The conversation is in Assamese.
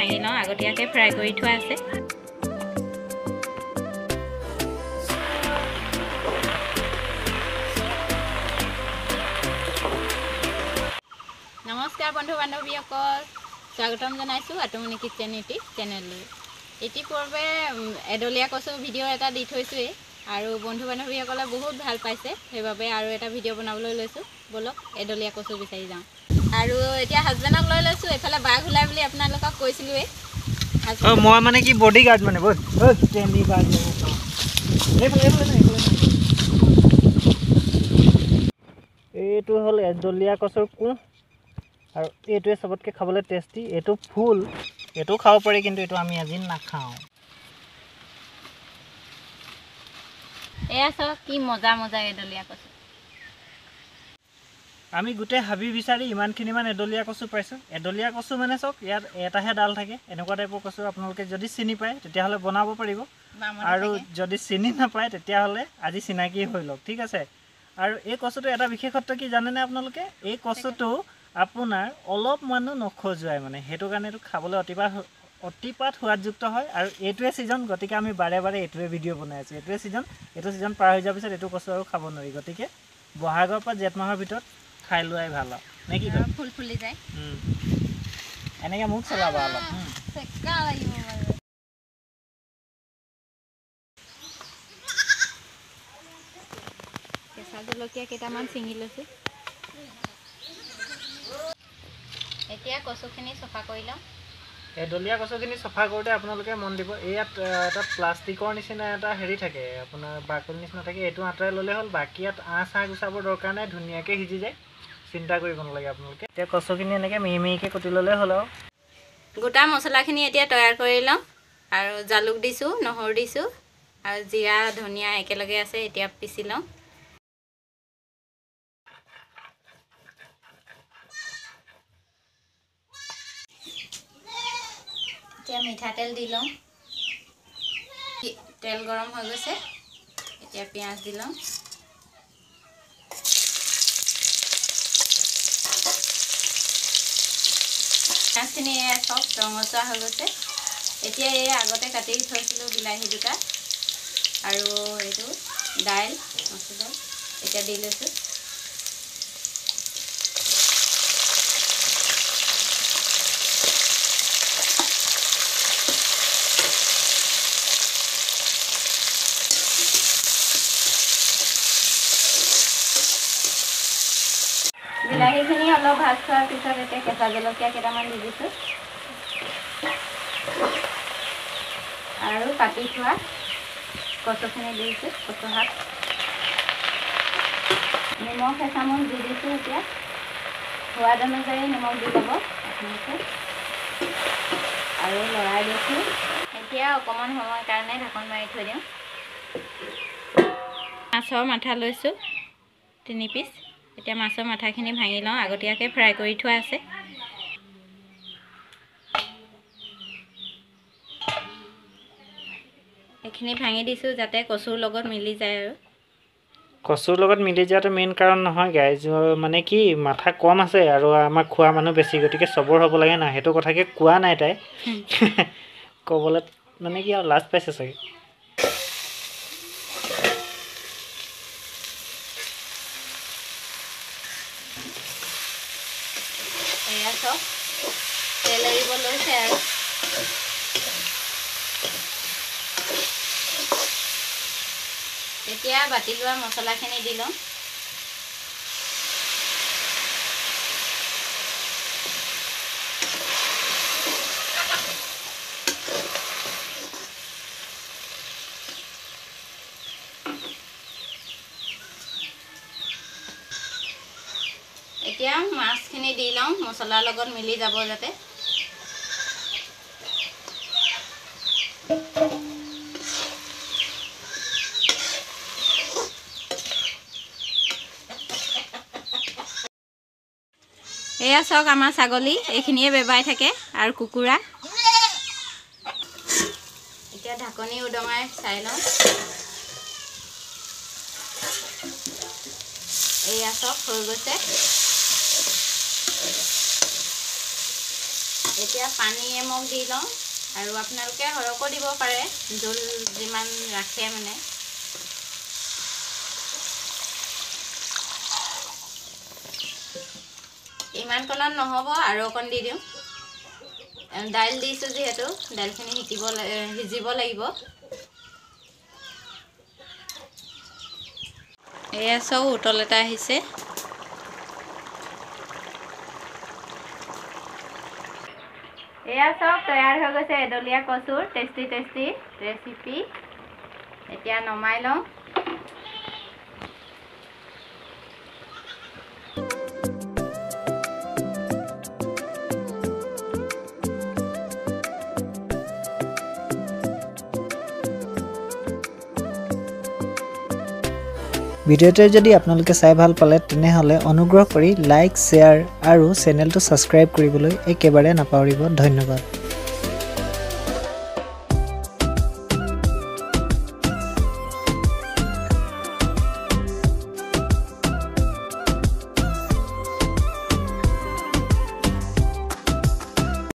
ভাঙি লওঁ আগতীয়াকৈ ফ্ৰাই কৰি থোৱা আছে নমস্কাৰ বন্ধু বান্ধৱীসকল স্বাগতম জনাইছোঁ আতুমনি কিচেন চেনেললৈ ইতিপূৰ্বে এডলীয়া কচু ভিডিঅ' এটা দি থৈছোঁৱেই আৰু বন্ধু বান্ধৱীসকলে বহুত ভাল পাইছে সেইবাবে আৰু এটা ভিডিঅ' বনাবলৈ লৈছোঁ বলক এডলীয়া কচু বিচাৰি যাওঁ আৰু এতিয়া হাজবেণ্ডক লৈ লৈছোঁ এইফালে বাঘ ওলাই বুলি আপোনালোকক কৈছিলোঁৱেই মই মানে কি বডিগাৰ্ড মানে এইটো হ'ল এডলীয়া কচুৰ কোঁ আৰু এইটোৱে সবতকৈ খাবলৈ টেষ্টি এইটো ফুল এইটো খাব পাৰি কিন্তু এইটো আমি আজি নাখাওঁ এয়া চাওক কি মজা মজা এডলীয়া কচু আমি গোটেই হাবি বিচাৰি ইমানখিনিমান এডলীয়া কচু পাইছোঁ এডলীয়া কচু মানে চাওক ইয়াত এটাহে ডাল থাকে এনেকুৱা টাইপৰ কচু আপোনালোকে যদি চিনি পায় তেতিয়াহ'লে বনাব পাৰিব আৰু যদি চিনি নাপায় তেতিয়াহ'লে আজি চিনাকি হৈ লওক ঠিক আছে আৰু এই কচুটো এটা বিশেষত্ব কি জানেনে আপোনালোকে এই কচুটো আপোনাৰ অলপ মানুহ নখজুৱাই মানে সেইটো কাৰণে এইটো খাবলৈ অতিপাত সোৱাদযুক্ত হয় আৰু এইটোৱে ছিজন গতিকে আমি বাৰে বাৰে এইটোৱে ভিডিঅ' বনাই আছোঁ এইটো ছিজন পাৰ হৈ যোৱাৰ পিছত এইটো কচু আৰু খাব নোৱাৰি গতিকে বহাগৰ পৰা জেঠ মাহৰ ভিতৰত খাই লোৱাই ভাল আৰু নে কি কয় ফুল ফুলি যায় এনেকৈ মোক চলাবা অলপ কেঁচা জলকীয়া কেইটামান ছিঙি লৈছোঁ এতিয়া কচুখিনি চফা কৰি লওঁ এডলীয়া কচুখিনি চফা কৰোঁতে আপোনালোকে মন দিব ইয়াত এটা প্লাষ্টিকৰ নিচিনা এটা হেৰি থাকে আপোনাৰ বাকলি নিচিনা থাকে এইটো আঁতৰাই ল'লে হ'ল বাকী ইয়াত আঁহ গুচাবৰ দৰকাৰ নাই ধুনীয়াকৈ সিজি যায় চিন্তা কৰিব নালাগে আপোনালোকে এতিয়া কচুখিনি এনেকৈ মিহি মিহিকৈ কুটি ল'লে হ'ল আৰু গোটা মছলাখিনি এতিয়া তৈয়াৰ কৰি লওঁ আৰু জালুক দিছোঁ নহৰু দিছোঁ আৰু জিৰা ধনিয়া একেলগে আছে এতিয়া পিচি লওঁ এতিয়া মিঠাতেল দি লওঁ তেল গৰম হৈ গৈছে এতিয়া পিঁয়াজ দি লওঁ পিঁয়াজখিনি চব ৰঙচুৱা হৈ গৈছে এতিয়া এই আগতে কাটি থৈছিলোঁ বিলাহী দুটা আৰু এইটো দাইল মচুৰ এতিয়া দি লৈছোঁ বিলাহীখিনি অলপ ভাজ খোৱাৰ পিছত এতিয়া কেঁচা জলকীয়া কেইটামান দি দিছোঁ আৰু কাটি থোৱা কচুখিনি দি দিছোঁ কচু শাক নিমখ এচামুচ দি দিছোঁ এতিয়া সোৱাদ অনুযায়ী নিমখ দি ল'ব আপোনালোকে আৰু লৰাই দিছোঁ এতিয়া অকণমান সময়ৰ কাৰণে ঢাকন মাৰি থৈ দিওঁ মাছৰ মাথা লৈছোঁ 3 পিচ এতিয়া মাছৰ মাথাখিনি ভাঙি লওঁ আগতীয়াকৈ ফ্ৰাই কৰি থোৱা আছে এইখিনি ভাঙি দিছোঁ যাতে কচুৰ লগত মিলি যায় আৰু কচুৰ লগত মিলি যোৱাটো মেইন কাৰণ নহয় গাইজ মানে কি মাথা কম আছে আৰু আমাৰ খোৱা মানুহ বেছি গতিকে চবৰ হ'ব লাগে না সেইটো কথাকে কোৱা নাই তাই ক'বলৈ মানে কি আৰু লাজ পাইছে চাগে এয়া চব তেল এৰিব লৈছে আৰু এতিয়া বাতি লোৱা মছলাখিনি দি লওঁ এতিয়া মাছখিনি দি লওঁ মছলাৰ লগত মিলি যাব যাতে এয়া চাওক আমাৰ ছাগলী এইখিনিয়ে বেবাই থাকে আৰু কুকুৰা এতিয়া ঢাকনি উদঙাই চাই লওঁ এয়া চব হৈ গৈছে এতিয়া পানী এমগ দি লওঁ আৰু আপোনালোকে সৰহকৈ দিব পাৰে জোল যিমান ৰাখে মানে ইমানকণত নহ'ব আৰু অকণ দি দিওঁ দাইল দিছোঁ যিহেতু দাইলখিনি সিজিব লাগিব এয়া চাও উতল এটা আহিছে এয়া চাওক তৈয়াৰ হৈ গৈছে এডলীয়া কচুৰ টেষ্টি ৰেচিপি এতিয়া নমাই লওঁ ভিডিওটো যদি আপোনালোকে চাই ভাল পালে তেনেহলে অনুগ্ৰহ কৰি লাইক, শ্বেয়াৰ আৰু চেনেলটো সাবস্ক্ৰাইব কৰিবলৈ একেবাৰে নাপাহৰিব। ধন্যবাদ।